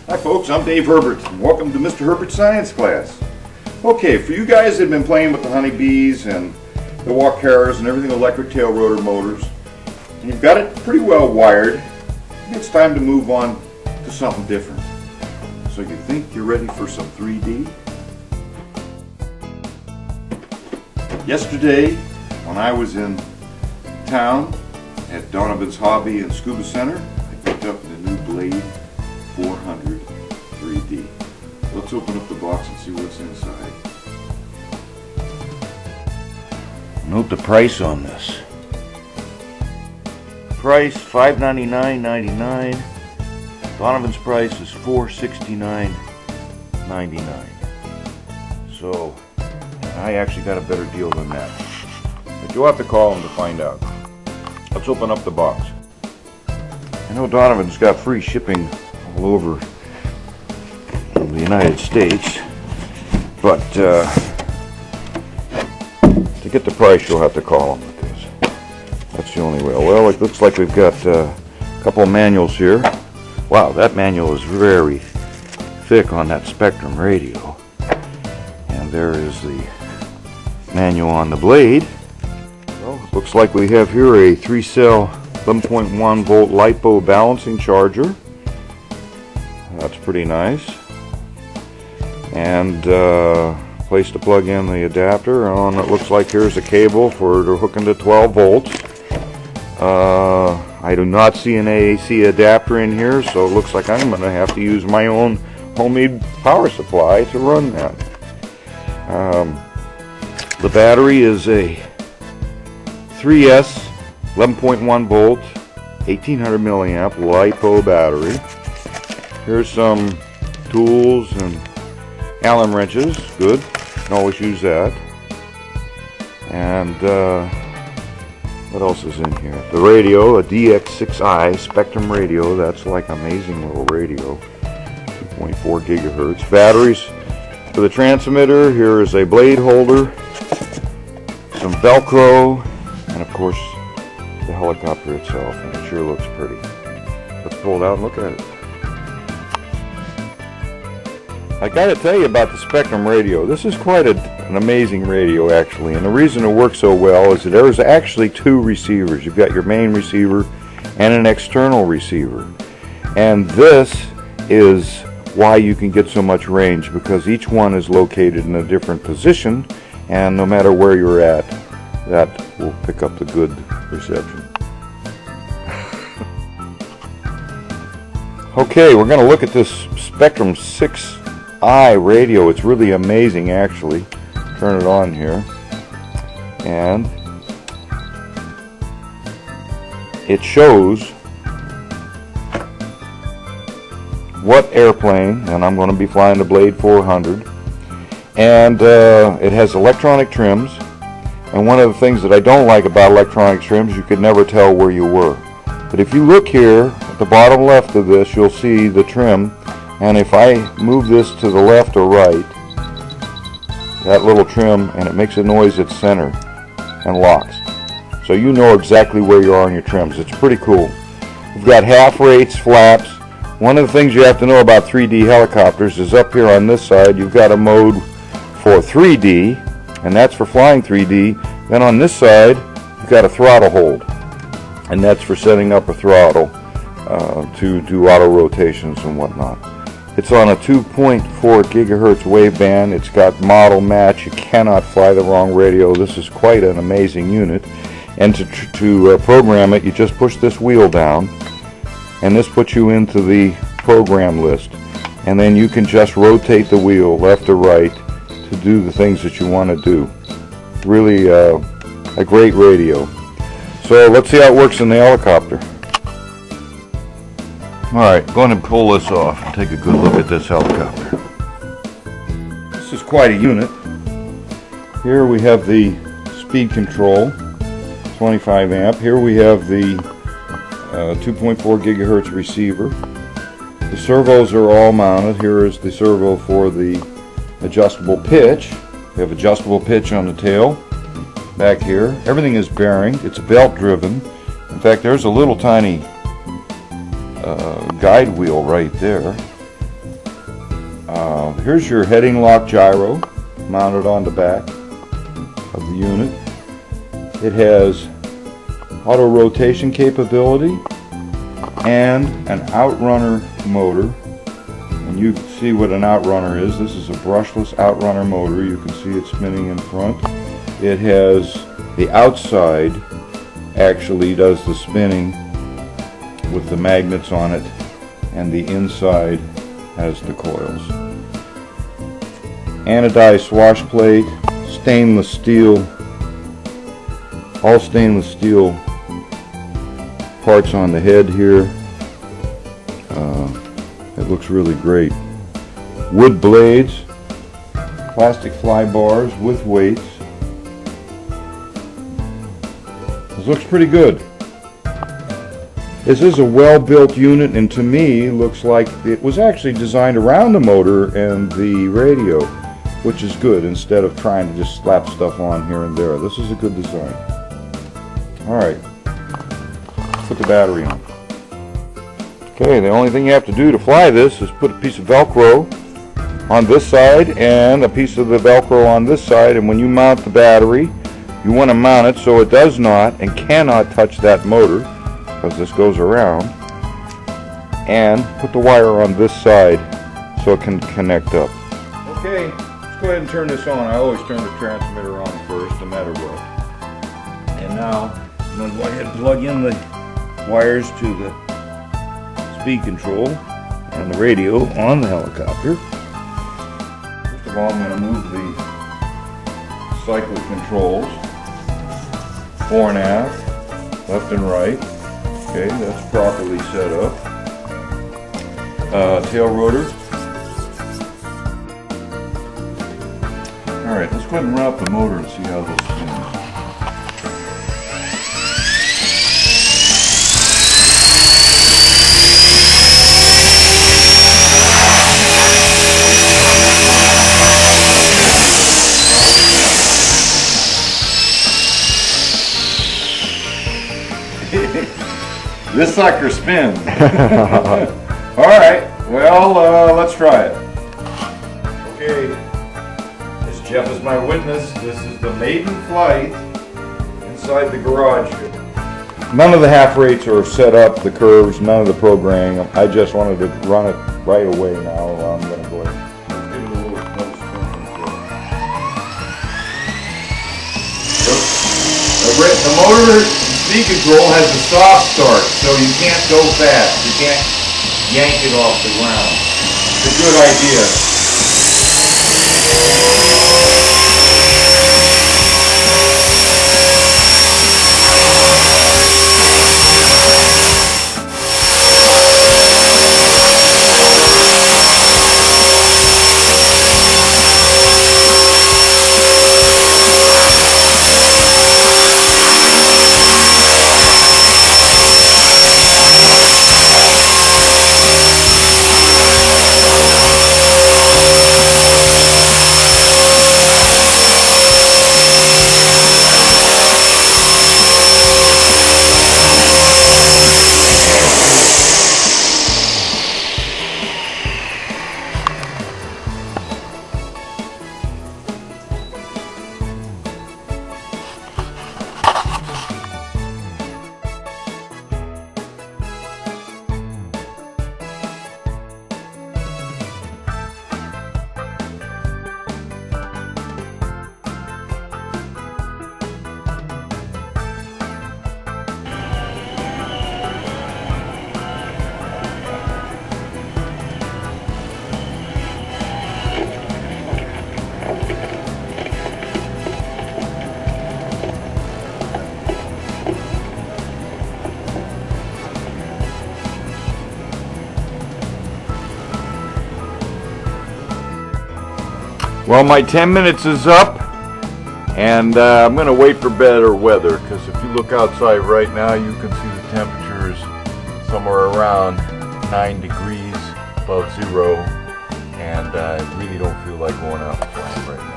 Hi folks, I'm Dave Herbert, and welcome to Mr. Herbert's Science Class. Okay, for you guys that have been playing with the honeybees and the walk-cars and everything electric tail rotor motors, and you've got it pretty well wired, it's time to move on to something different. So you think you're ready for some 3D? Yesterday, when I was in town at Donovan's Hobby and Scuba Center, I picked up the new Blade 400 3D. Let's open up the box and see what's inside. Note the price on this. Price $599.99. Donovan's price is $469.99. So I actually got a better deal than that. But you'll have to call him to find out. Let's open up the box. I know Donovan's got free shipping all over the United States, but to get the price you'll have to call him, because that's the only way. Well, it looks like we've got a couple of manuals here. Wow, that manual is very thick on that Spektrum radio. And there is the manual on the Blade. Well, it looks like we have here a 3-cell 11.1 volt LiPo balancing charger. That's pretty nice. And place to plug in the adapter. And it looks like here's a cable for hooking to 12 volts. I do not see an AC adapter in here, so it looks like I'm going to have to use my own homemade power supply to run that. The battery is a 3S 11.1 volt 1800 milliamp LiPo battery. Here's some tools and Allen wrenches. Good, can always use that. And what else is in here? The radio, a DX6i Spektrum radio. That's like an amazing little radio. 2.4 gigahertz. Batteries for the transmitter. Here is a blade holder, some Velcro, and of course the helicopter itself. And it sure looks pretty. Let's pull it out and look at it. I gotta tell you about the Spektrum radio. This is quite an amazing radio, actually, and the reason it works so well is that there's actually two receivers. You've got your main receiver and an external receiver, and this is why you can get so much range, because each one is located in a different position, and no matter where you're at, that will pick up the good reception. Okay, we're going to look at this Spektrum 6i radio. It's really amazing, actually. Turn it on here, and it shows what airplane, and I'm going to be flying the Blade 400, and it has electronic trims. And one of the things that I don't like about electronic trims, you could never tell where you were. But if you look here at the bottom left of this, you'll see the trim. And if I move this to the left or right, that little trim, and it makes a noise at center and locks. So you know exactly where you are on your trims. It's pretty cool. We've got half rates, flaps. One of the things you have to know about 3D helicopters is up here on this side, you've got a mode for 3D, and that's for flying 3D. Then on this side, you've got a throttle hold, and that's for setting up a throttle to do auto rotations and whatnot. It's on a 2.4 gigahertz waveband. It's got model match. You cannot fly the wrong radio. This is quite an amazing unit. And to program it, you just push this wheel down, and this puts you into the program list. And then you can just rotate the wheel left or right to do the things that you want to do. Really a great radio. So let's see how it works in the helicopter. Alright, go ahead and pull this off and take a good look at this helicopter. This is quite a unit. Here we have the speed control, 25 amp. Here we have the 2.4 gigahertz receiver. The servos are all mounted. Here is the servo for the adjustable pitch. We have adjustable pitch on the tail. Back here, everything is bearing. It's belt driven. In fact, there's a little tiny guide wheel right there. Here's your heading lock gyro mounted on the back of the unit. It has auto rotation capability and an outrunner motor. And you can see what an outrunner is. This is a brushless outrunner motor. You can see it spinning in front. It has the outside actually does the spinning with the magnets on it, and the inside has the coils. Anodized wash plate, stainless steel, all stainless steel parts on the head here. It looks really great. Wood blades, plastic fly bars with weights. This looks pretty good. This is a well-built unit, and to me looks like it was actually designed around the motor and the radio, which is good, instead of trying to just slap stuff on here and there. This is a good design. Alright, put the battery on. Okay, the only thing you have to do to fly this is put a piece of Velcro on this side and a piece of the Velcro on this side, and when you mount the battery, you want to mount it so it does not and cannot touch that motor, because this goes around, and put the wire on this side so it can connect up. Okay, let's go ahead and turn this on. I always turn the transmitter on first, no matter what. And now I'm going to go ahead and plug in the wires to the speed control and the radio on the helicopter. First of all, I'm going to move the cyclic controls, fore and aft, left and right. Okay, that's properly set up. Tail rotor. Alright, let's go ahead and run up the motor and see how this spins. This sucker spins. Alright, well, let's try it. Okay, as Jeff is my witness, this is the Maiden flight inside the garage here. None of the half rates are set up, the curves, none of the programming. I just wanted to run it right away now. I'm going to go ahead. Let's give it a little spin control. The motor speed control has a soft start, so you can't go fast. You can't yank it off the ground. It's a good idea. Well, my 10 minutes is up, and I'm going to wait for better weather, because if you look outside right now, you can see the temperatures somewhere around 9 degrees above zero, and I really don't feel like going out and flying right now.